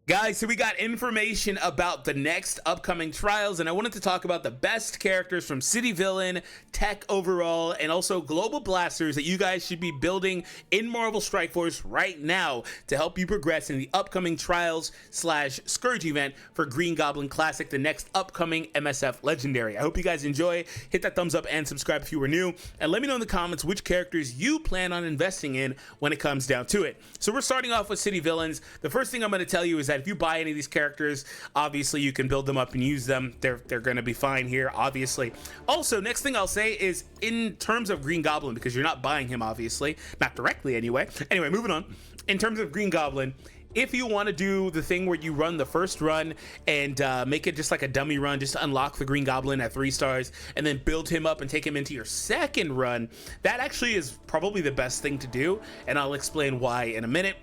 Guys, so we got information about the next upcoming trials, and I wanted to talk about the best characters from City Villain, Tech overall, and also Global Blasters that you guys should be building in Marvel Strike Force right now to help you progress in the upcoming trials / Scourge event for Green Goblin Classic, the next upcoming MSF Legendary. I hope you guys enjoy. Hit that thumbs up and subscribe if you were new, and let me know in the comments which characters you plan on investing in when it comes down to it. So we're starting off with City Villains. The first thing I'm going to tell you is that if you buy any of these characters, obviously you can build them up and use them. They're going to be fine here, obviously. Also, next thing I'll say is in terms of Green Goblin, because you're not buying him, obviously, not directly anyway. Anyway, moving on. In terms of Green Goblin, if you want to do the thing where you run the first run and make it just like a dummy run, just to unlock the Green Goblin at 3 stars and then build him up and take him into your second run, that actually is probably the best thing to do, and I'll explain why in a minute.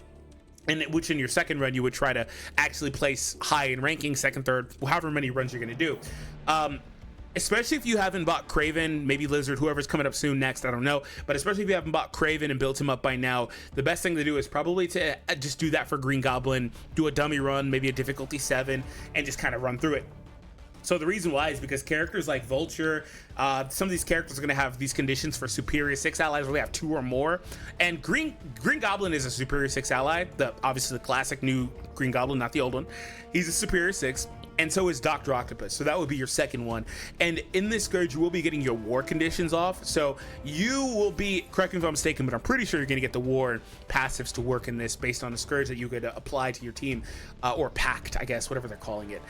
And which in your second run you would try to actually place high in ranking, second, third, however many runs you're going to do. Especially if you haven't bought Craven, maybe Lizard, whoever's coming up soon next, I don't know. But especially if you haven't bought Craven and built him up by now, the best thing to do is probably to just do that for Green Goblin, do a dummy run, maybe a difficulty 7, and just kind of run through it. So the reason why is because characters like Vulture, some of these characters are going to have these conditions for superior 6 allies where they have 2 or more. And Green Goblin is a superior 6 ally, obviously the classic new Green Goblin, not the old one. He's a superior 6. And so is Dr. Octopus. So that would be your second one. And in this Scourge, you will be getting your war conditions off. So you will be, correct me if I'm mistaken, but I'm pretty sure you're going to get the war passives to work in this based on the Scourge that you could apply to your team, or pact, I guess, whatever they're calling it.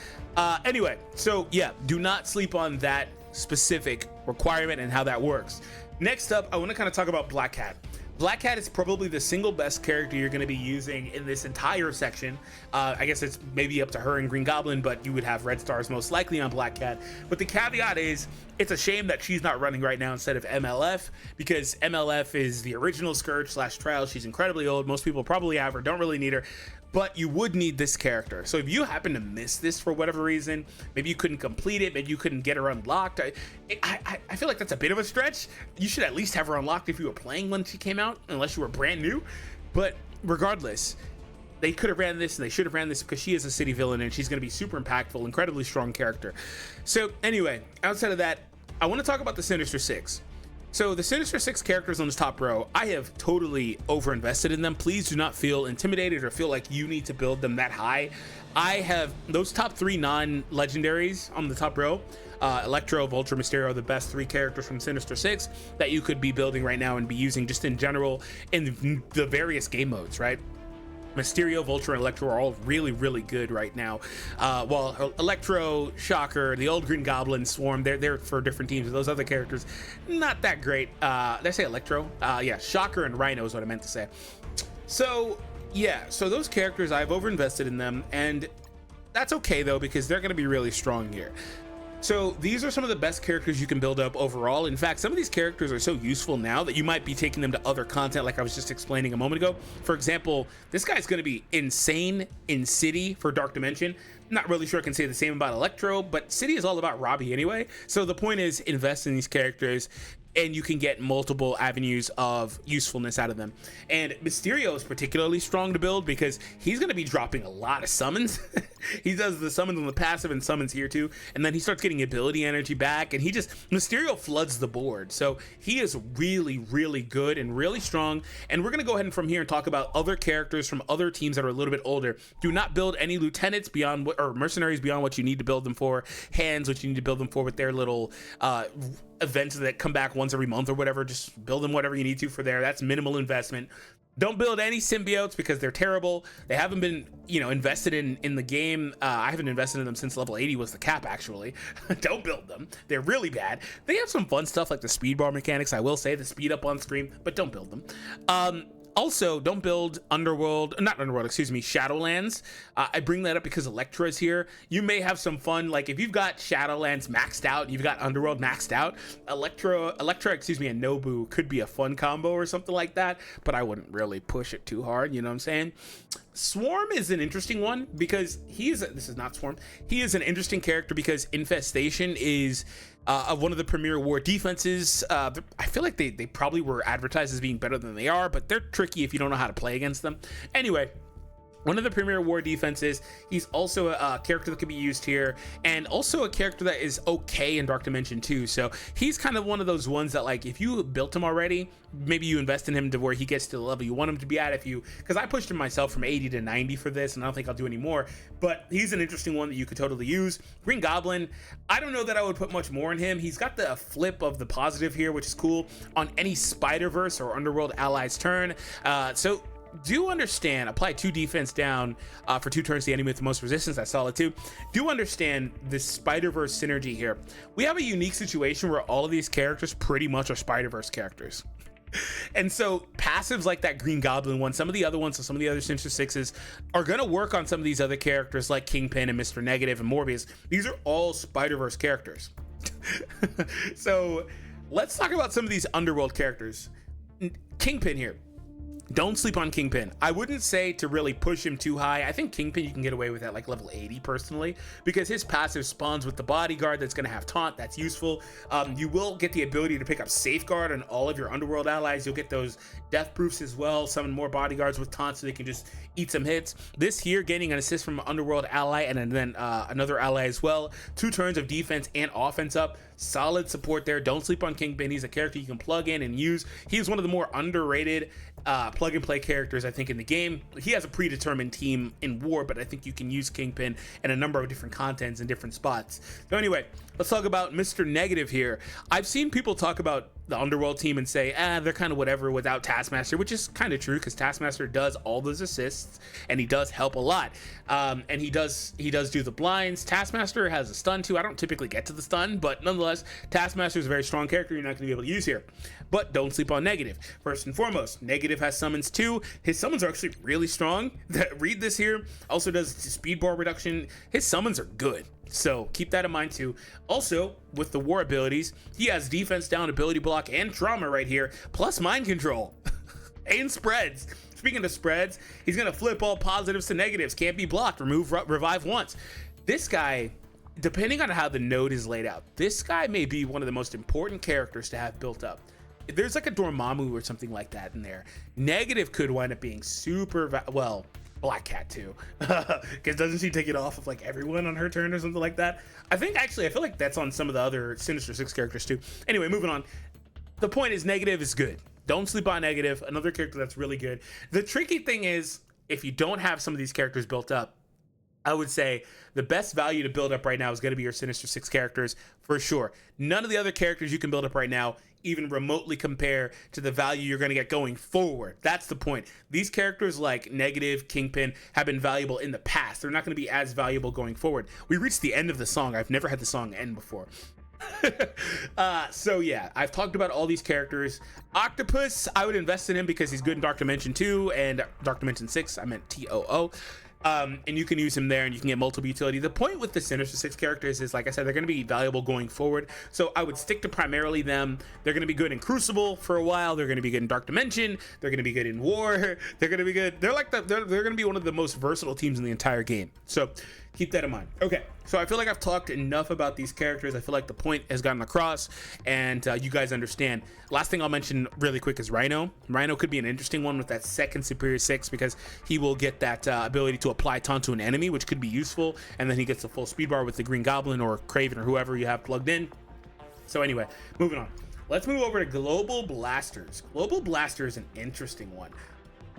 Anyway, so yeah, do not sleep on that specific requirement and how that works. Next up, I want to kind of talk about Black Cat. Black Cat is probably the single best character you're going to be using in this entire section. I guess it's maybe up to her and Green Goblin, but you would have red stars most likely on Black Cat. But the caveat is, it's a shame that she's not running right now instead of MLF, because MLF is the original Scourge / Trial. She's incredibly old. Most people probably have her, don't really need her. But you would need this character. So if you happen to miss this for whatever reason, maybe you couldn't complete it, maybe you couldn't get her unlocked. I feel like that's a bit of a stretch. You should at least have her unlocked if you were playing when she came out, unless you were brand new. But regardless, they could have ran this and they should have ran this because she is a city villain and she's going to be super impactful, incredibly strong character. So anyway, outside of that, I want to talk about the Sinister Six. So the Sinister Six characters on this top row, I have totally overinvested in them. Please do not feel intimidated or feel like you need to build them that high. I have those top 3 non-legendaries on the top row. Electro, Vulture, Mysterio are the best 3 characters from Sinister Six that you could be building right now and be using just in general in the various game modes, right? Mysterio, Vulture, and Electro are all really, really good right now. While Electro, Shocker, the old Green Goblin, Swarm, they're for different teams. Those other characters, not that great. Did I say Electro? Yeah, Shocker and Rhino is what I meant to say. So, yeah, so those characters, I've overinvested in them, and that's okay, though, because they're going to be really strong here. So these are some of the best characters you can build up overall. In fact, some of these characters are so useful now that you might be taking them to other content, like I was just explaining a moment ago. For example, this guy's going to be insane in City for Dark Dimension. I'm not really sure I can say the same about Electro, but City is all about Robbie anyway. So the point is, invest in these characters and you can get multiple avenues of usefulness out of them. And Mysterio is particularly strong to build because he's going to be dropping a lot of summons. He does the summons on the passive and summons here too, and then he starts getting ability energy back, and Mysterio floods the board. So he is really, really good and really strong. And we're going to go ahead and from here and talk about other characters from other teams that are a little bit older. Do not build any lieutenants beyond what, or mercenaries beyond what you need to build them for. Hands, what you need to build them for with their little events that come back once every month or whatever. Just build them whatever you need to for there. That's minimal investment. Don't build any symbiotes because they're terrible. They haven't been, invested in the game. I haven't invested in them since level 80 was the cap, actually. Don't build them. They're really bad. They have some fun stuff like the speed bar mechanics, I will say, the speed up on screen, but don't build them. Also, don't build Shadowlands. I bring that up because Elektra is here. You may have some fun, like if you've got Shadowlands maxed out, you've got Underworld maxed out, Elektra, and Nobu could be a fun combo or something like that, but I wouldn't really push it too hard, you know what I'm saying? Swarm is an interesting one because this is not Swarm. He is an interesting character because Infestation is one of the premier war defenses. I feel like they probably were advertised as being better than they are, but they're tricky if you don't know how to play against them. Anyway, one of the premier war defenses. He's also a character that could be used here, and also a character that is okay in Dark Dimension 2. So he's kind of one of those ones that, like, if you built him already, maybe you invest in him to where he gets to the level you want him to be at. Because I pushed him myself from 80 to 90 for this, and I don't think I'll do any more, but he's an interesting one that you could totally use. Green Goblin, I don't know that I would put much more in him. He's got the flip of the positive here, which is cool on any Spider-Verse or Underworld ally's turn. So do understand, apply 2 defense down for 2 turns to the enemy with the most resistance. That's solid too. Do understand this Spider-Verse synergy here. We have a unique situation where all of these characters pretty much are Spider-Verse characters. And so passives like that Green Goblin one, some of the other ones, so some of the other Sinister Sixes are going to work on some of these other characters like Kingpin and Mr. Negative and Morbius. These are all Spider-Verse characters. So let's talk about some of these Underworld characters. Kingpin here. Don't sleep on Kingpin. I wouldn't say to really push him too high. I think Kingpin you can get away with at like level 80 personally, because his passive spawns with the bodyguard that's going to have taunt. That's useful. You will get the ability to pick up safeguard on all of your Underworld allies. You'll get those death proofs as well. Summon more bodyguards with taunt so they can just eat some hits. This here getting an assist from an Underworld ally and then another ally as well. 2 turns of defense and offense up. Solid support there. Don't sleep on Kingpin. He's a character you can plug in and use. He's one of the more underrated plug and play characters I think in the game. He has a predetermined team in war, but I think you can use Kingpin in a number of different contents in different spots. So anyway, let's talk about Mr. Negative here. I've seen people talk about the Underworld team and say, they're kind of whatever without Taskmaster, which is kind of true because Taskmaster does all those assists and he does help a lot. And he does do the blinds. Taskmaster has a stun too. I don't typically get to the stun, but nonetheless, Taskmaster is a very strong character you're not going to be able to use here. But don't sleep on Negative. First and foremost, Negative has summons too. His summons are actually really strong. Read this here. Also does speed bar reduction. His summons are good. So keep that in mind too. Also, with the war abilities, he has defense down, ability block, and trauma right here, plus mind control and spreads. Speaking of spreads, he's gonna flip all positives to negatives. Can't be blocked. Revive once. This guy, depending on how the node is laid out, this guy may be one of the most important characters to have built up. If there's like a Dormammu or something like that in there, Negative could wind up being super well. Black Cat too, because doesn't she take it off of like everyone on her turn or something like that? I feel like that's on some of the other Sinister Six characters too. Anyway, moving on. The point is Negative is good. Don't sleep on Negative. Another character that's really good. The tricky thing is if you don't have some of these characters built up, I would say the best value to build up right now is going to be your Sinister Six characters for sure. None of the other characters you can build up right now even remotely compare to the value you're going to get going forward. That's the point. These characters like Negative, Kingpin have been valuable in the past. They're not going to be as valuable going forward. We reached the end of the song. I've never had the song end before. So yeah, I've talked about all these characters. Octopus, I would invest in him because he's good in Dark Dimension 2 and Dark Dimension 6. I meant TOO. And you can use him there and you can get multiple utility. The point with the Sinister Six characters is, like I said, they're going to be valuable going forward. So I would stick to primarily them. They're going to be good in Crucible for a while. They're going to be good in Dark Dimension. They're going to be good in War. They're going to be good. They're going to be one of the most versatile teams in the entire game. So keep that in mind. Okay, so I feel like I've talked enough about these characters. I feel like the point has gotten across and you guys understand. Last thing I'll mention really quick is Rhino. Rhino could be an interesting one with that second Superior 6 because he will get that ability to apply taunt to an enemy, which could be useful, and then he gets the full speed bar with the Green Goblin or Kraven or whoever you have plugged in. So anyway, moving on. Let's move over to Global Blasters. Global Blaster is an interesting one.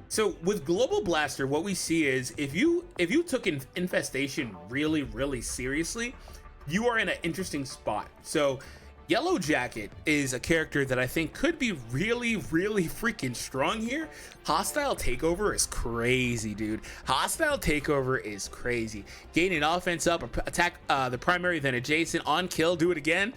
So with Global Blaster, what we see is if you took Infestation really, really seriously, you are in an interesting spot. So Yellow Jacket is a character that I think could be really, really freaking strong here. Hostile Takeover is crazy, dude. Hostile Takeover is crazy. Gaining offense up, attack the primary, then adjacent, on kill, do it again.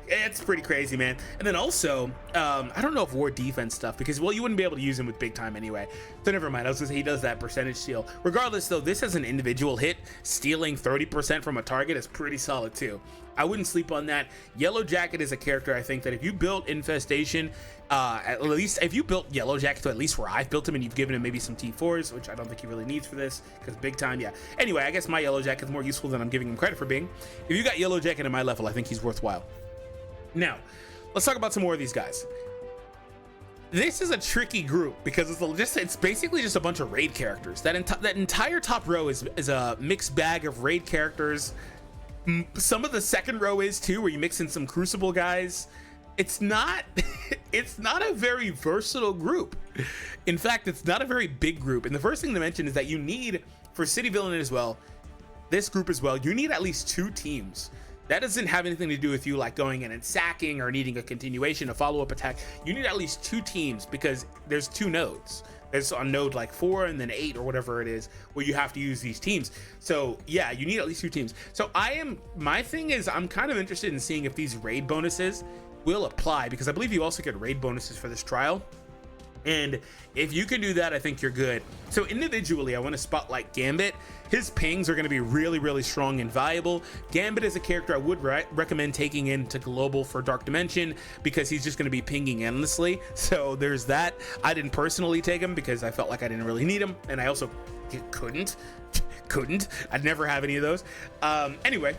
It's pretty crazy, man. And then also, I don't know if war defense stuff, because, well, you wouldn't be able to use him with big time anyway. So never mind, I was gonna say he does that percentage steal. Regardless, though, this as an individual hit, stealing 30% from a target is pretty solid, too. I wouldn't sleep on that. Yellow Jacket is a character I think that if you built Infestation, at least if you built Yellow Jacket to at least where I've built him and you've given him maybe some T4s, which I don't think he really needs for this because big time, yeah. Anyway, I guess my Yellow Jacket is more useful than I'm giving him credit for being. If you got Yellow Jacket at my level, I think he's worthwhile. Now, let's talk about some more of these guys. This is a tricky group because it's basically just a bunch of raid characters. That entire top row is a mixed bag of raid characters. Some of the second row is too, where you mix in some Crucible guys. It's not it's not a very versatile group. In fact, it's not a very big group. And the first thing to mention is that you need, for City Villain as well, this group as well, you need at least 2 teams. That doesn't have anything to do with you like going in and sacking or needing a continuation, a follow-up attack. You need at least 2 teams because there's 2 nodes. There's on node like 4 and then 8 or whatever it is where you have to use these teams. So yeah, you need at least 2 teams. So my thing is I'm kind of interested in seeing if these raid bonuses will apply, because I believe you also get raid bonuses for this trial. And if you can do that, I think you're good. So individually, I want to spotlight Gambit. His pings are going to be really, really strong and valuable. Gambit is a character I would recommend taking into global for Dark Dimension because he's just going to be pinging endlessly. So there's that. I didn't personally take him because I felt like I didn't really need him, and I also couldn't. I'd never have any of those. Anyway.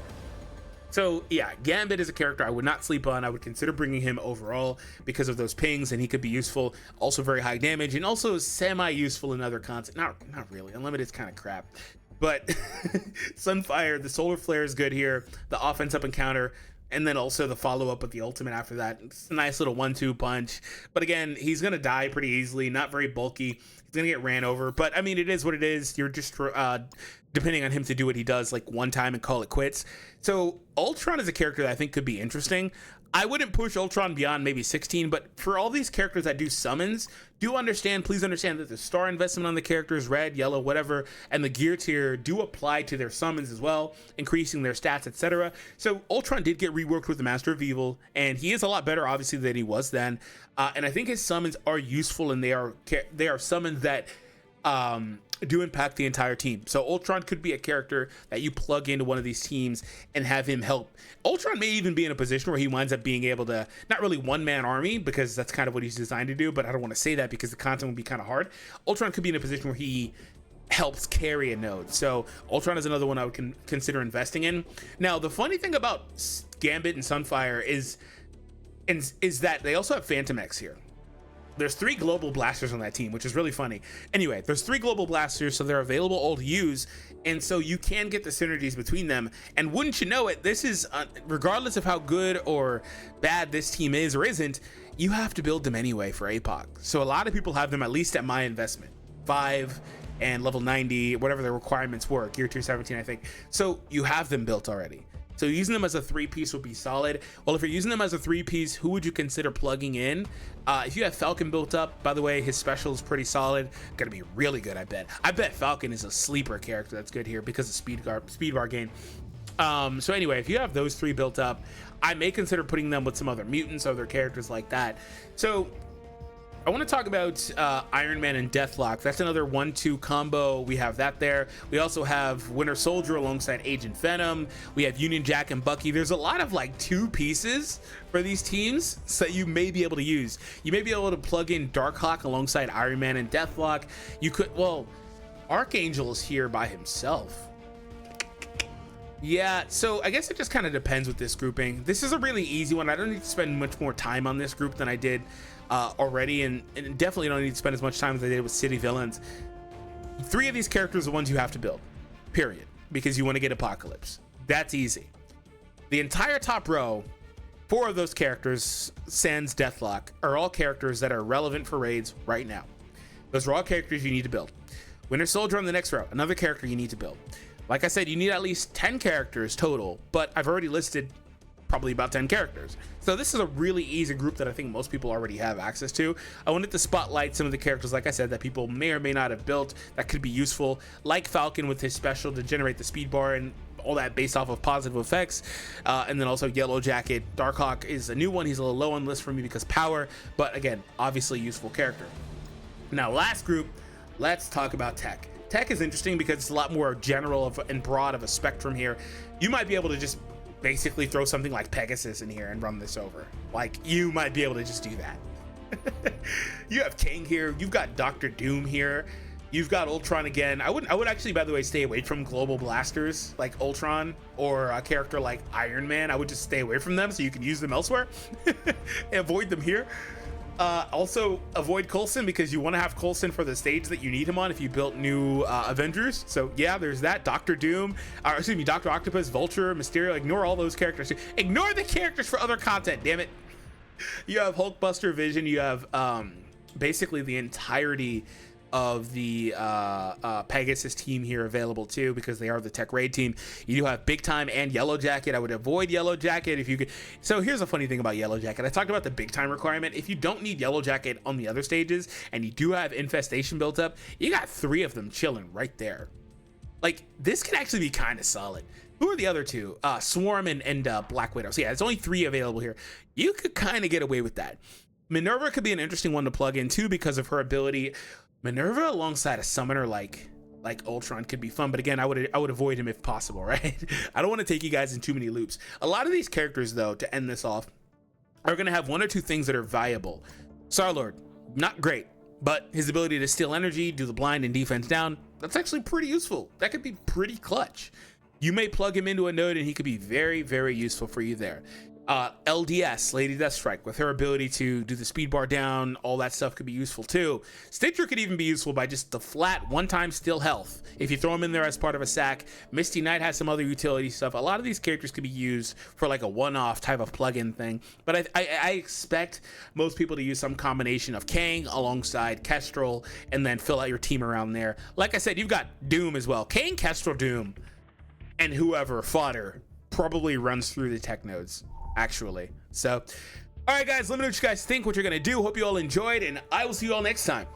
So yeah, Gambit is a character I would not sleep on. I would consider bringing him overall because of those pings, and he could be useful. Also very high damage, and also semi-useful in other content. Not really. Unlimited is kind of crap. But Sunfire, the Solar Flare is good here. The offense up and counter, and then also the follow-up with the ultimate after that. It's a nice little 1-2 punch. But again, he's going to die pretty easily. Not very bulky. He's going to get ran over. But I mean, it is what it is. You're just depending on him to do what he does like one time and call it quits. So Ultron is a character that I think could be interesting. I wouldn't push Ultron beyond maybe 16, but for all these characters that do summons, please understand that the star investment on the characters, red, yellow, whatever, and the gear tier do apply to their summons as well, increasing their stats, etc. So Ultron did get reworked with the Master of Evil, and he is a lot better, obviously, than he was then. And I think his summons are useful, and they are summons that do impact the entire team. So Ultron could be a character that you plug into one of these teams and have him help. Ultron may even be in a position where he winds up being able to, not really one-man army, because that's kind of what he's designed to do, but I don't want to say that because the content would be kind of hard. Ultron could be in a position where he helps carry a node. So Ultron is another one I would consider investing in. Now, the funny thing about Gambit and Sunfire is that they also have Phantom X here. There's 3 global blasters on that team, which is really funny. Anyway, there's 3 global blasters, so they're available all to use, and so you can get the synergies between them. And wouldn't you know it, this is, regardless of how good or bad this team is or isn't, you have to build them anyway for APOC. So a lot of people have them at least at my investment, 5 and level 90, whatever the requirements were, gear tier 17, I think. So you have them built already. So using them as a 3-piece would be solid. Well, if you're using them as a 3-piece, who would you consider plugging in? If you have Falcon built up, by the way, his special is pretty solid. Gonna be really good, I bet. I bet Falcon is a sleeper character that's good here because of speed bar gain. So anyway, if you have those 3 built up, I may consider putting them with some other mutants, other characters like that. So I want to talk about Iron Man and Deathlock. That's another 1-2 combo. We have that there. We also have Winter Soldier alongside Agent Venom. We have Union Jack and Bucky. There's a lot of like 2 pieces for these teams that you may be able to use. You may be able to plug in Darkhawk alongside Iron Man and Deathlock. You could, well, Archangel is here by himself. Yeah, so I guess it just kind of depends with this grouping. This is a really easy one. I don't need to spend much more time on this group than I did already, and definitely don't need to spend as much time as I did with City Villains. 3 of these characters are the ones you have to build, period, because you want to get Apocalypse. That's easy. The entire top row, 4 of those characters, sans Deathlock, are all characters that are relevant for raids right now. Those are all characters you need to build. Winter Soldier on the next row, another character you need to build. Like I said, you need at least 10 characters total, but I've already listed probably about 10 characters. So this is a really easy group that I think most people already have access to. I wanted to spotlight some of the characters, like I said, that people may or may not have built that could be useful, like Falcon with his special to generate the speed bar and all that based off of positive effects. And then also Yellow Jacket. Darkhawk is a new one. He's a little low on the list for me because power, but again, obviously useful character. Now, last group, let's talk about Tech. Tech is interesting because it's a lot more general and broad of a spectrum here. You might be able to just basically throw something like Pegasus in here and run this over. Like, you might be able to just do that. You have King here. You've got Dr. Doom here. You've got Ultron again. I would actually, by the way, stay away from global blasters like Ultron or a character like Iron Man. I would just stay away from them so you can use them elsewhere. Avoid them here. Also avoid Coulson because you want to have Coulson for the stage that you need him on if you built new Avengers. So yeah, there's that. Doctor Doom, excuse me, Doctor Octopus, Vulture, Mysterio. Ignore all those characters. Ignore the characters for other content. Damn it. You have Hulkbuster, Vision. You have basically the entirety of the Pegasus team here available too, because they are the Tech Raid team. You do have Big Time and Yellow Jacket. I would avoid Yellow Jacket if you could. So here's a funny thing about Yellow Jacket. I talked about the Big Time requirement. If you don't need Yellow Jacket on the other stages and you do have Infestation built up, you got 3 of them chilling right there. Like, this could actually be kind of solid. Who are the other 2? Swarm and Black Widow. So yeah, it's only 3 available here. You could kind of get away with that. Minerva could be an interesting one to plug in too because of her ability. Minerva alongside a summoner like Ultron could be fun, but again, I would avoid him if possible, right? I don't want to take you guys in too many loops. A lot of these characters, though, to end this off, are going to have 1 or 2 things that are viable. Star-Lord, not great, but his ability to steal energy, do the blind and defense down, that's actually pretty useful. That could be pretty clutch. You may plug him into a node and he could be very, very useful for you there. LDS, Lady Deathstrike, with her ability to do the speed bar down, all that stuff could be useful too. Stitcher could even be useful by just the flat one-time steal health if you throw him in there as part of a sack. Misty Knight has some other utility stuff. A lot of these characters could be used for like a one-off type of plug-in thing, but I expect most people to use some combination of Kang alongside Kestrel and then fill out your team around there. Like I said, you've got Doom as well. Kang, Kestrel, Doom, and whoever fodder probably runs through the tech nodes, actually. So all right guys, let me know what you guys think, what you're gonna do. Hope you all enjoyed, and I will see you all next time.